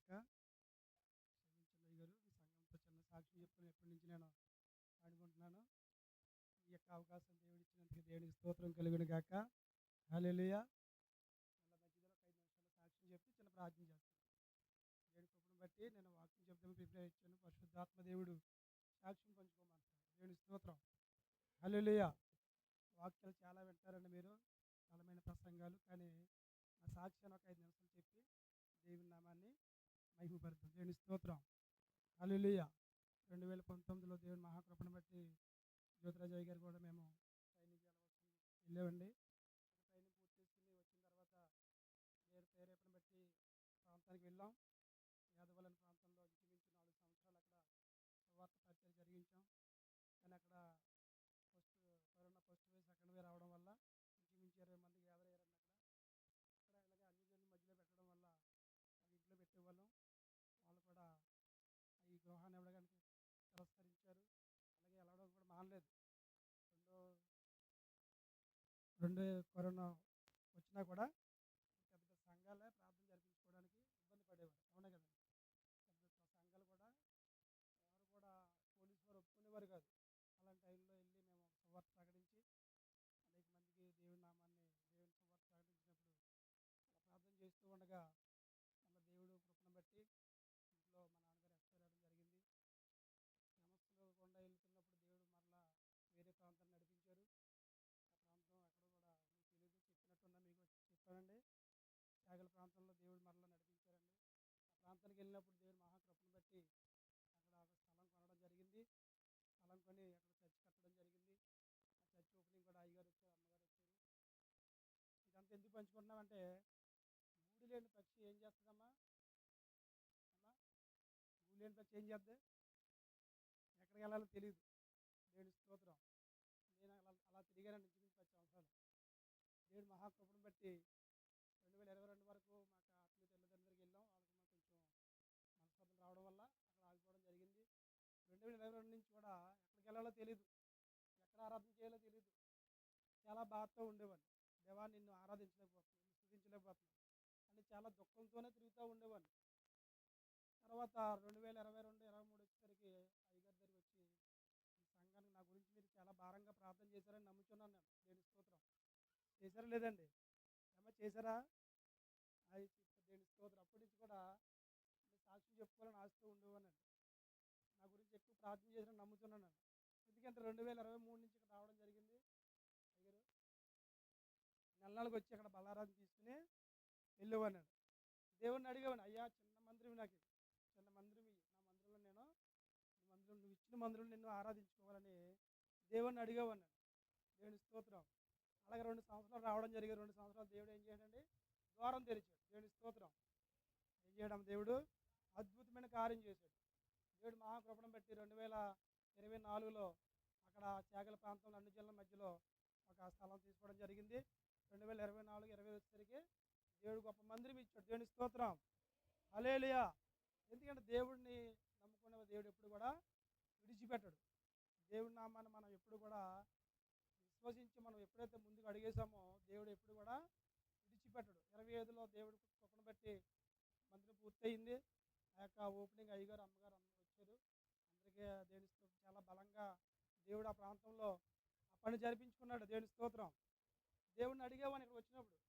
గాక. క్షమించండి అయ్యగారు, మీ సంఘంతో చిన్న సాక్ష్యం చెప్పుకొని ఎప్పటి నుంచి నేను పాడుకుంటున్నాను. ఈ యొక్క అవకాశం దేవుడు ఇచ్చినందుకు దేవునికి స్తోత్రం కలుగును గాక. హల్లెలూయా. మళ్ళీ మధ్యలో ఒక 5 నిమిషాలు సాక్ష్యం చెప్పి చిన్న ప్రార్థన చేస్తాను. దేవుడి కృపను బట్టి నేను వాక్యం చెప్తామని ప్రిపేర్ ఇచ్చాను. పరిశుద్ధాత్మ దేవుడు సాక్ష్యం పంచుకోమంటారు. దేవుని స్తోత్రం. హల్లెలూయా. వాక్యాలు చాలా వింటారండి మీరు, బలమైన ప్రసంగాలు. కానీ నా సాక్ష్యాన్ని ఒక 5 నిమిషాలు చెప్పి దేవుని నామాన్ని మహిమపరుద్దాం. దేవుని స్తోత్రం. హల్లెలూయా. 2019లో దేవుని మహాకృపను బట్టి జ్యోతిరాజయ్య గారు కూడా మేము ట్రైనింగ్ వెళ్ళామండి. ట్రైనింగ్ పూర్తి చేసుకుని వచ్చిన తర్వాత దేవుని ప్రేరేపణ బట్టి ప్రాంతానికి వెళ్ళాం. యాదవలన ప్రాంతంలో ఇంచుమించు 4 సంవత్సరాలు అక్కడ సువార్త పరిచయం జరిగించాం. కానీ అక్కడ corona first wave second wave రావడం వల్ల ఇంచుమించు 20 మంది గ్యాదర్ అయ్యారండి. అక్కడ ఇలాగే అన్ని జనుల మధ్యలో పెట్టడం వల్ల వాళ్ళ ఇంట్లో పెట్టేవాళ్ళం. వాళ్ళు కూడా ఈ గృహాన్ని ఇవ్వడానికి తిరస్కరించారు. అలాగే వెళ్ళడం కూడా మానలేదు. రెండో కరోనా వచ్చినా కూడా పెద్ద పెద్ద సంఘాలే ప్రార్థన జరిపించుకోవడానికి ఇబ్బంది పడేవారు. అవునా కదండి. పెద్ద పెద్ద సంఘాలు కూడా ఎవరు కూడా పోలీసు వారు ఒప్పుకునేవారు కాదు. అలాంటి టైంలో వెళ్ళి మేము సువార్త ప్రకటించి అనేక మందికి దేవుని నామాన్ని దేవుని సువార్త ప్రకటించినప్పుడు అలా ప్రార్థన చేస్తూ ఉండగా మళ్ళీ దేవుడు కృపను బట్టి ఇంట్లో మా నాన్నగారు ఎక్స్పైర్ అవ్వడం జరిగింది. సమస్యలు గుండా వెళ్తున్నప్పుడు దేవుడు మరలా వేరే ప్రాంతాన్ని నడిపించారు. ఆ ప్రాంతం ఎక్కడో కూడా మీకు తెలియదు, చెప్పినట్టున్నా మీకు చెప్పానండి. త్యాగల ప్రాంతంలో దేవుడు మరలా నడిపించారండి. ఆ ప్రాంతానికి వెళ్ళినప్పుడు దేవుడు మహాకృపను బట్టి అక్కడ ఒక స్థలం కొనడం జరిగింది. స్థలం కొని అక్కడ చర్చి కట్టడం జరిగింది. ఆ చర్చి ఓపెనింగ్ కూడా అయ్యగారు వచ్చారు, అమ్మగారు వచ్చారు. ఇదంతా ఎందుకు పంచుకుంటున్నామంటే, గూడు లేని పక్షి ఏం చేస్తుందమ్మా? అమ్మా, గూడు లేని పక్షి ఏం చేద్ది? ఎక్కడికి వెళ్ళాలో తెలియదు. దేవుడి స్తోత్రం. నేను అలా తిరిగానండి ఇంచుమించు 10 సంవత్సరాలు. దేవుడి మహాకృపను బట్టి 2022 వరకు మాకు ఆత్మీయ తల్లిదండ్రుల దగ్గరికి వెళ్ళాం. వాళ్ళకి మాకు కొంచెం మనస్పర్ధలు రావడం వల్ల అక్కడ ఆగిపోవడం జరిగింది. 2022 నుంచి కూడా ఎక్కడికి వెళ్ళాలో తెలియదు, ఎక్కడ ఆరాధన చేయాలో తెలియదు. చాలా బాధతో ఉండేవాడిని. దేవా, నిన్ను ఆరాధించలేకపోతున్నాను, నిన్ను స్తుతించలేకపోతున్నాను అని చాలా దుఃఖంతోనే తిరుగుతూ ఉండేవాడిని. తర్వాత 2022, 23 వచ్చేసరికి అయ్యగారి దగ్గరికి వచ్చి, ఈ సంఘానికి నా గురించి మీరు చాలా భారంగా ప్రార్థన చేశారని నమ్ముచున్నాను నేను. దేవుని స్తోత్రం. చేశారా లేదండి? ఏమో చేశారా? అది దేవుని స్తోత్రం. అప్పటి నుంచి కూడా నేను సాక్ష్యం చెప్పుకోవాలని ఆశతో ఉండేవానండి. నా గురించి ఎక్కువ ప్రార్థన చేశారని నమ్ముతున్నానండి. ఎందుకంటే 2023 నుంచి ఇక్కడ రావడం జరిగింది. అయ్యారు నెలలకు వచ్చి అక్కడ బలారాధన తీసుకుని వెళ్ళేవానండి. దేవుడిని అడిగేవాడిని, అయ్యా చిన్న మందిరం నాకు చిన్న మందిరం నా మందిరంలో నేను నువ్వు ఇచ్చిన మందిరంలో నిన్ను ఆరాధించుకోవాలని దేవుడిని అడిగేవాడిని. దేవుని స్తోత్రం. అలాగే 2 సంవత్సరాలు రావడం జరిగింది. 2 సంవత్సరాలు దేవుడు ఏం చేయడండి? ద్వారం తెరిచాడు. దేవుని స్తోత్రం. ఏం చేయడం? దేవుడు అద్భుతమైన కార్యం చేశాడు. దేవుడు మహాకృపను బట్టి 2024లో అక్కడ త్యాగల ప్రాంతంలో అన్ని జిల్లాల మధ్యలో ఒక స్థలం తీసుకోవడం జరిగింది. 2024, 20 వచ్చేసరికి దేవుడు గొప్ప మందిరం ఇచ్చాడు. దేవుని స్తోత్రం. హల్లెలూయా. ఎందుకంటే దేవుడిని నమ్ముకునే దేవుడు ఎప్పుడు కూడా విడిచిపెట్టడు. దేవుడి నామాన్ని మనం ఎప్పుడు కూడా విశ్వసించి మనం ఎప్పుడైతే ముందుకు అడిగేసామో దేవుడు ఎప్పుడు కూడా విడిచిపెట్టడు. 25లో దేవుడు కృపను బట్టి మందిరం పూర్తయింది. ఆ యొక్క ఓపెనింగ్ అయ్యగారు, అమ్మగారు అందరూ వచ్చారు. అందరికీ దేవుని స్తోత్రం. చాలా బలంగా దేవుడు ఆ ప్రాంతంలో ఆ పని జరిపించుకున్నాడు. దేవుని స్తోత్రం. దేవుడిని అడిగేవాడిని ఇక్కడ వచ్చినప్పుడు,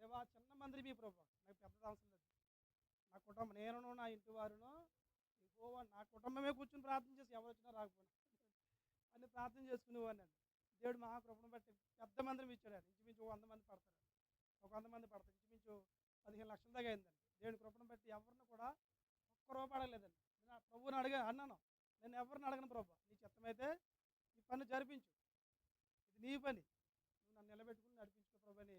దేవా చిన్న మందిరం ఈ ప్రభు, నాకు పెద్దది అవసరం లేదు. నా కుటుంబం, నేను నా ఇంటి వారును యెహోవా, నా కుటుంబమే కూర్చొని ప్రార్థన చేసి ఎవరు వచ్చినా రాకపోయినా అని ప్రార్థన చేసుకునేవాడిని అండి. దేవుడు మహాకృపను బట్టి పెద్ద మందిరం ఇచ్చాడు. ఇంచుమించు 100 మంది పడతారు. ఒక 100 మంది పడతారు. ఇంచుమించు 15 లక్షల దాకా అయిందండి. దేవుడి కృపను బట్టి ఎవరిని కూడా ఒక్క రూపాయి అడగలేదండి. నేను ప్రభువుని అన్నాను, నేను ఎవరిని అడగను ప్రభు, నీ చిత్తమైతే ఈ పని జరిపించు, ఇది నీ పని, నువ్వు నన్ను నిలబెట్టుకుని నడిపించుకో ప్రభు అని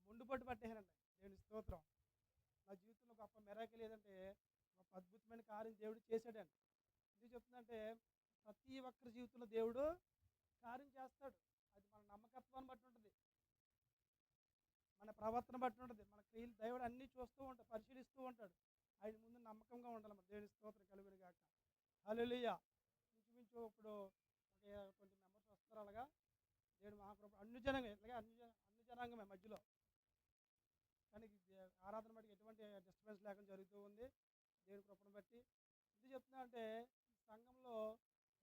మొండుపట్టు పట్టేసానండి. దేవుని స్తోత్రం. నా జీవితంలో గొప్ప మెరాకిల్ ఏదంటే, గొప్ప అద్భుతమైన కార్యం దేవుడు చేశాడండి. ఎందుకు చెప్తుందంటే, ప్రతి ఒక్కరి జీవితంలో దేవుడు కార్యం చేస్తాడు. అది మన నమ్మకత్వాన్ని బట్టి ఉంటుంది, మన ప్రవర్తన బట్టి ఉంటుంది, మన క్రియలు దేవుడు అన్నీ చూస్తూ ఉంటాడు, పరిశీలిస్తూ ఉంటాడు. ఆయన ముందు నమ్మకంగా ఉండాలి. మన దేవుని స్తోత్రం కలుగును గాక. హల్లెలూయా. ఇంచుమించు ఇప్పుడు ఒక 20 మెంబర్స్ వస్తారు. అలాగా దేవుడు మహాకృప అన్ని జనంగా, ఇట్లాగే అన్ని జనాంగమే మధ్యలో. కానీ ఆరాధన బట్టి ఎటువంటి డిస్టర్బెన్స్ లేకుండా జరుగుతూ ఉంది. దేవుడి కృపను బట్టి. ఎందుకు చెప్తున్నా అంటే ఈ సంఘంలో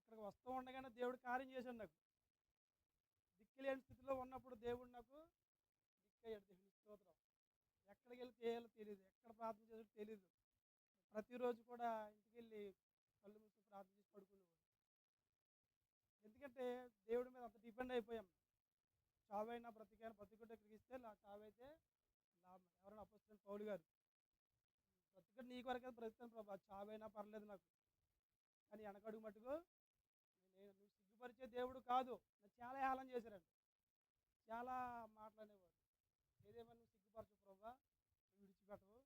ఇక్కడికి వస్తూ ఉండగానే దేవుడు కార్యం చేశాడు నాకు. దిక్కులేని స్థితిలో ఉన్నప్పుడు దేవుడు నాకు దిక్కయ్యాడు. దేవుని స్తోత్రం. ఎక్కడికి వెళ్ళి చేయాలో తెలియదు, ఎక్కడ ప్రార్థన చేయాలో తెలియదు. ప్రతిరోజు కూడా ఇంటికి వెళ్ళి కళ్ళు మూసి ప్రార్థన చేసి పడుకునేవాడు. ఎందుకంటే దేవుడి మీద అంత డిపెండ్ అయిపోయాం. చావైనా బ్రతికైనా బ్రతికుంటే ఇక్కడికి ఇస్తే చావైతే లాభం. ఎవరైనా అపోస్తలుడైన పౌలు గారు, బ్రతికంటే నీ కొరకే బ్రతుకుతాను ప్రభా, చావైనా పర్లేదు నాకు, కానీ వెనకడుగు మటుకు నువ్వు సిగ్గుపరిచే దేవుడు కాదు. నన్ను చాలా హేళన చేశారండి, చాలా మాట్లాడేవాడు. ఏదేమన్నా నువ్వు సిగ్గుపరచు ప్రభా, నువ్వు విడిచిపెట్టవు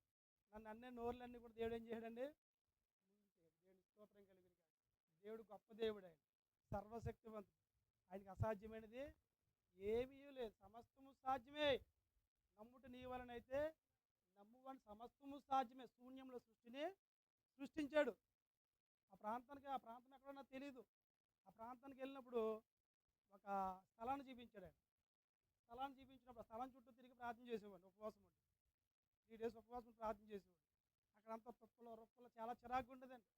నన్ను. అన్నే నోరులన్నీ కూడా దేవుడు ఏం చేయడండి, మూసేసాడు. దేవుని స్తోత్రం కలిగిన కాదు. దేవుడు గొప్ప దేవుడు, ఆయన సర్వశక్తివంతుడు, ఆయనకి అసాధ్యమైనది ఏమీ లేదు. సమస్తము సాధ్యమే. నమ్ముట నీ వలనైతే నమ్మువని సమస్తము సాధ్యమే. శూన్యంలో సృష్టిని సృష్టించాడు. ఆ ప్రాంతం ఎక్కడో నాకు తెలియదు. ఆ ప్రాంతానికి వెళ్ళినప్పుడు ఒక స్థలాన్ని చూపించాడు ఆయన. స్థలాన్ని చూపించినప్పుడు ఆ స్థలం చుట్టూ తిరిగి ప్రార్థన చేసేవాడిని, ఉపవాసం ఉండి 3 days ఉపవాసం ప్రార్థన చేసేవాడు. అక్కడంతా రొప్పలు చాలా చిరాకుగా ఉండేదండి.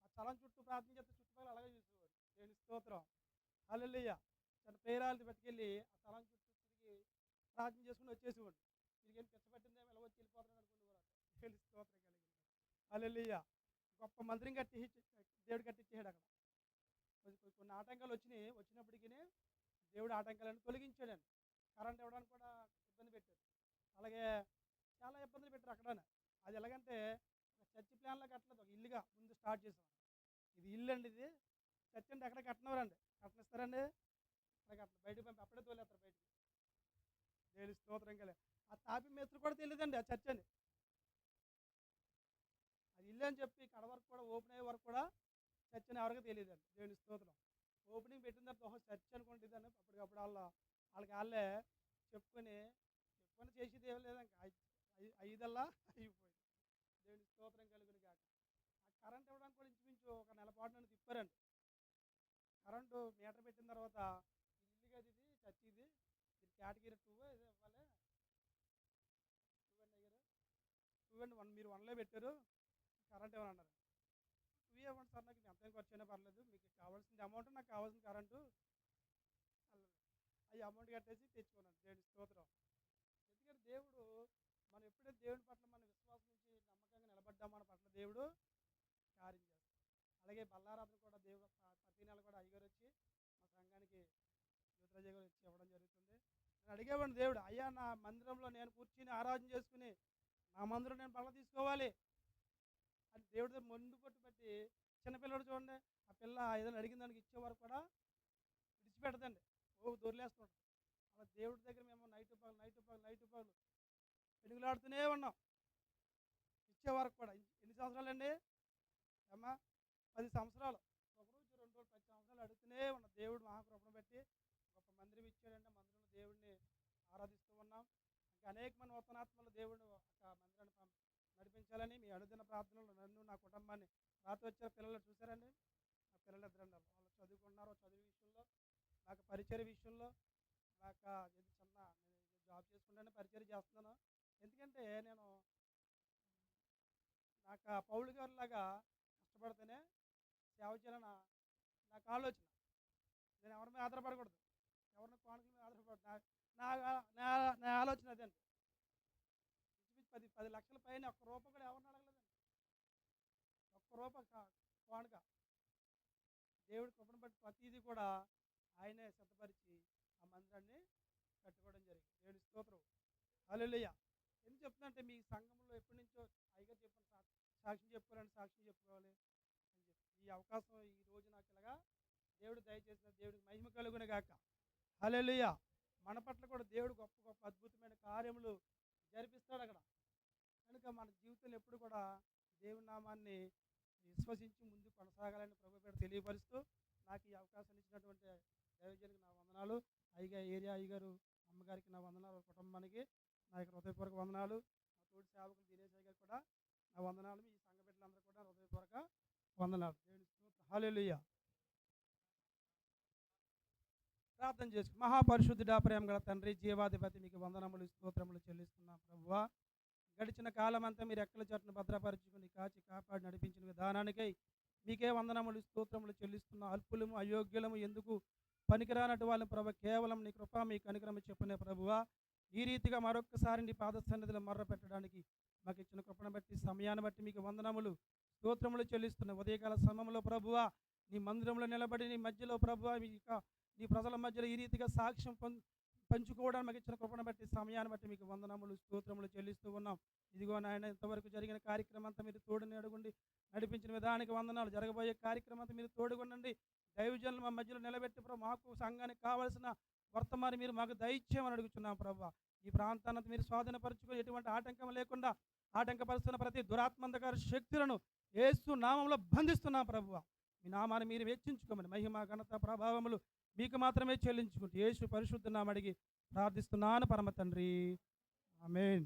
ఆ స్థలం చుట్టూ ప్రార్థన చేస్తే చుట్టుపక్కల అలాగే చూసేవాడు. దేవుని స్తోత్రం, హల్లెలూయా. చిన్న ప్రేరాలది పట్టుకెళ్ళి ఆ స్థలం చుట్టూ తిరిగి ప్రార్థన చేసుకుని వచ్చేసేవాడు. తిరిగి పిచ్చబట్టిందేమో ఇలా వచ్చి వెళ్ళిపోతున్నాడు అనుకునేవారు. దేవుని స్తోత్రం కలిగింది, హల్లెలూయా. గొప్ప మందిరం దేవుడు కట్టించాడు అక్కడ. కొన్ని ఆటంకాలు వచ్చినప్పటికీ దేవుడు ఆటంకాలను తొలగించాడండి. కరెంట్ ఇవ్వడానికి కూడా ఇబ్బంది పెట్టారు. అలాగే చాలా ఇబ్బందులు పెట్టారు అక్కడ. అది ఎలాగంటే ఒక చర్చి ప్లాన్లో కట్టలేదు, ఒక ఇల్లుగా ముందు స్టార్ట్ చేసాం. ఇది ఇల్లు అండి, ఇది చర్చ్ అంటే ఎక్కడ కట్టనివ్వరండి, కట్టనిస్తారండి, అక్కడ కట్టను, బయటకు పంపి అప్పుడే తోలేస్తారు బయటికి. దేవుని స్తోత్రం కలిగి. ఆ తాపి మేస్త్రి కూడా తెలియదండి ఆ చర్చ్ అని. అది ఇల్లు అని చెప్పి కడ వరకు కూడా ఓపెన్ అయ్యే వరకు కూడా చర్చ్ అని ఎవరికి తెలియదండి. దేవుని స్తోత్రం. ఓపెనింగ్ పెట్టిన తర్వాత చర్చ్ అనుకుంటుందని అప్పటికప్పుడు వాళ్ళకి చెప్పుకొని చేసేది ఏం లేదండి. ఐదల్లా అయిపోయింది. దేవుని స్తోత్రం కలుగును గాక. ఆ కరెంట్ ఇవ్వడానికి కూడా ఇంచుమించు ఒక నెల పాటు నన్ను తిప్పారండి. కరెంటు మీటర్ పెట్టిన తర్వాత ఇది ఇల్లు కదా, ఇది చర్చ్, ఇది కేటగిరీ 2 ఇదే ఇవ్వాలి, 2 అండి అయ్యారు, 2 అండ్ 1 మీరు 1లో పెట్టారు, కరెంట్ ఇవ్వని అన్నారు. 2 ఇవ్వండి సార్, నాకు ఎంత ఖర్చు అయినా పర్లేదు, మీకు కావాల్సిన అమౌంట్, నాకు కావాల్సిన కరెంటు అవి అమౌంట్ కట్టేసి తెచ్చుకున్నాను. దేవుని స్తోత్రం. ఎందుకంటే దేవుడు మనం ఎప్పుడైతే దేవుని పట్ల మన విశ్వాసం నుంచి నమ్మకంగా నిలబడ్డా మన పట్ల దేవుడు కార్యం చేస్తాడు. అలాగే బల్లారాధన కూడా దేవుడు ప్రతి నెల కూడా అయ్యగారు వచ్చి మా సంఘానికి జ్యోతిరాజయ్య గారు వచ్చి ఇవ్వడం జరుగుతుంది. నేను అడిగేవాడిని, దేవుడు అయ్యా నా మందిరంలో నేను కూర్చుని ఆరాధన చేసుకుని నా మందిరం నేను బల్ల తీసుకోవాలి అని దేవుడి దగ్గర ముందు పట్టి చిన్నపిల్లడు చూడండి, ఆ పిల్ల ఏదైనా అడిగిన దానికి ఇచ్చేవారు కూడా విడిచిపెడదండి, దొరిలేస్తుంటుంది. అలా దేవుడి దగ్గర మేము నైట్ పగలు పెనుగులాడుతూనే ఉన్నాం, ఇచ్చే వరకు కూడా. ఎన్ని సంవత్సరాలు అండి అమ్మా? 10 సంవత్సరాలు. ఒక రోజు 2 రోజులు 10 సంవత్సరాలు అడుగుతూనే ఉన్నాం. దేవుడు మహాకృపను బట్టి గొప్ప మందిరం ఇచ్చాడంటే మందిరంలో దేవుడిని ఆరాధిస్తూ ఉన్నాం. ఇంకా అనేక మంది నూతనాత్మలు దేవుడు ఒక మందిరాన్ని నడిపించాలని మీ అనుదిన ప్రార్థనలు నన్ను నా కుటుంబాన్ని రాత్రి వచ్చే పిల్లలు చూసారండి. నా పిల్లలు ఇద్దరండి, వాళ్ళు చదువుకున్నారు. చదువు విషయంలో, నాకు పరిచయ విషయంలో, నాకు నేను జాబ్ చేసుకుంటానే పరిచయం చేస్తున్నాను. ఎందుకంటే నేను నాకు పౌలు గారి లాగా కష్టపడితేనే సేవ చేయాలని నాకు ఆలోచన. నేను ఎవరి మీద ఆధారపడకూడదు, ఎవరిని కానుకల మీద ఆధారపడదు. నా ఆలోచన అదండి. ఇంచుమించు 10 లక్షల పైన ఒక్క రూపాయి కూడా ఎవరిని అడగలేదండి. ఒక్క రూపాయి కానుక దేవుడి కృపను బట్టి ప్రతిదీ కూడా ఆయనే సిద్ధపరిచి ఆ మందిరాన్ని కట్టుకోవడం జరిగింది. దేవుని స్తోత్రం, హల్లెలూయా. ఎందుకు చెప్తున్నంటే మీ సంఘంలో ఎప్పటి నుంచో అయ్యగారు చెప్పిన సాక్ష్యం చెప్పుకోవాలి అని చెప్పి ఈ అవకాశం ఈ రోజు నాకు ఇలాగా దేవుడు దయచేసిన దేవుడికి మహిమ కలుగును గాక, హల్లెలూయా. మన పట్ల కూడా దేవుడు గొప్ప గొప్ప అద్భుతమైన కార్యములు జరిపిస్తాడు అక్కడ. కనుక మన జీవితంలో ఎప్పుడు కూడా దేవుని నామాన్ని విశ్వసించి ముందు కొనసాగాలని ప్రభు పేరు తెలియపరుస్తూ నాకు ఈ అవకాశాన్ని ఇచ్చినటువంటి దైవజనునికి నా వందనాలు. ఏరియా అయ్యగారు అమ్మగారికి నా వందనాలు, కుటుంబానికి నా యొక్క హృదయపూర్వక వందనాలు. నా తోటి సేవకులు దినేష్ అయ్య గారు కూడా నా వందనాలు. మీ సంఘ బిడ్డలందరూ కూడా హృదయపూర్వక వందనాలు. దేవుని స్తోత్రం, హల్లెలూయా. ప్రార్థన చేసుకు. మహాపరిశుద్ధుడా, ప్రేమ గల తండ్రి, జీవాధిపతి, మీకు వందనములు స్తోత్రములు చెల్లిస్తున్నాం ప్రభువా. గడిచిన కాలం అంతా మీరు రెక్కల చాటున భద్రపరుచుకుని కాచి కాపాడి నడిపించిన విధానానికై మీకే వందనములు స్తోత్రములు చెల్లిస్తున్న. అల్పులము అయోగ్యులము ఎందుకు పనికిరానటు వాళ్ళని ప్రభు, కేవలం నీ కృప మీ కనికరము చెప్పునే ప్రభువా. ఈ రీతిగా మరొక్కసారి నీ పాద సన్నిధిలో మొర్ర పెట్టడానికి మాకు ఇచ్చిన కృపను బట్టి సమయాన్ని బట్టి మీకు వందనములు స్తోత్రములు చెల్లిస్తున్న. ఉదయకాల సమయంలో ప్రభువా నీ మందిరంలో నిలబడి నీ మధ్యలో ప్రభువా నీ ప్రజల మధ్యలో ఈ రీతిగా సాక్ష్యం పంచుకోవడానికి మాకు ఇచ్చిన కృపను బట్టి సమయాన్ని బట్టి మీకు వందనములు స్తోత్రములు చెల్లిస్తూ ఉన్నాం. ఇదిగో నాయన, ఇంతవరకు జరిగిన కార్యక్రమం అంతా మీరు తోడుని అడుగుండి నడిపించిన విధానానికి వందనాలు. జరగబోయే కార్యక్రమం అంతా మీరు తోడుగుండండి. దైవజనులు మా మధ్యలో నిలబెట్టి ప్రభు, మాకు సంఘానికి కావలసిన వర్తమానం మీరు మాకు దయచేయమని అడుగుతున్నాం ప్రభు. ఈ ప్రాంతాన్ని మీరు స్వాధీనపరచుకొని ఎటువంటి ఆటంకం లేకుండా ఆటంకపరుస్తున్న ప్రతి దురాత్మంధకార శక్తులను యేసు నామంలో బంధిస్తున్నాం ప్రభువ. మీ నామాన్ని మీరు వెచ్చించుకోమని మహిమ ఘనత ప్రభావములు మీకు మాత్రమే చెల్లించుకుంటూ యేసు పరిశుద్ధ నామం అడిగి ప్రార్థిస్తున్నాను పరమ తండ్రి. ఆమేన్.